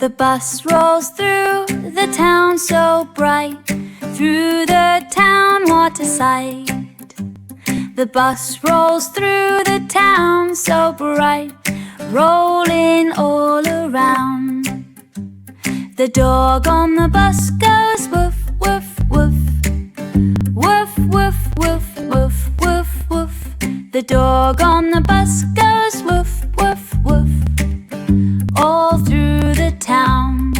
The bus rolls through the town so bright. Through the town, what a sight. The bus rolls through the town so bright, rolling all around. The dog on the bus goes woof, woof, woof. Woof, woof, woof, woof, woof, woof. The dog on the bus goes woof, woof, woof, all through the town.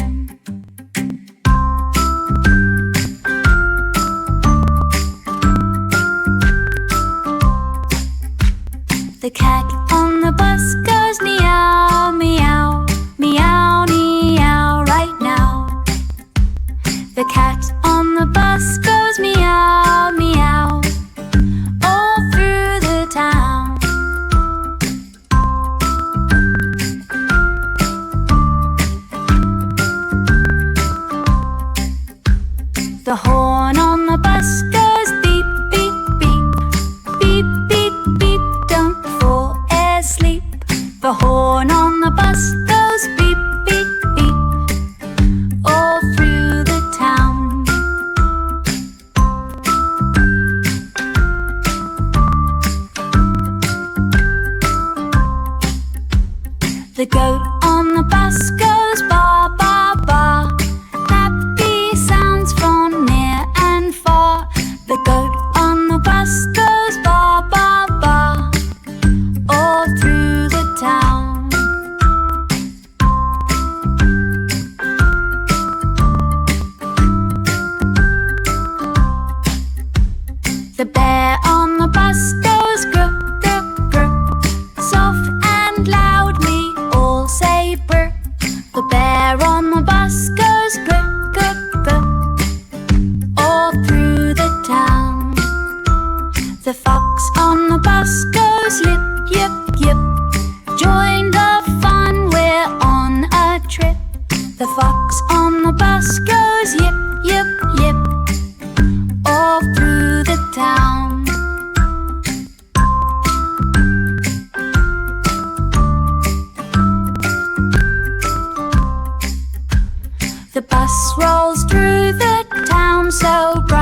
The cat on the bus goes meow, meow, meow, meow right now. The cat on the bus goes meow, meow, all through the town. The horn on the bus goes beep, beep, beep, beep, beep, beep, don't fall asleep. The horn on the bus goes beep, beep, beep, all through the town. The goat on the bus goes ba, ba, ba. Happy sounds from near and far. The goat on the bus goes ba, ba, ba, all through the town. The bear on the bus goes grr, grr, grr. Soft and loudly all say brr. The bear on the bus goes grr, grr, grr, all through the town. The fox on the bus goes lip, yip, yip. Join the fun, we're on a trip. The fox on the bus goes yip, yip, yip, all through the town. The bus rolls through the town so bright.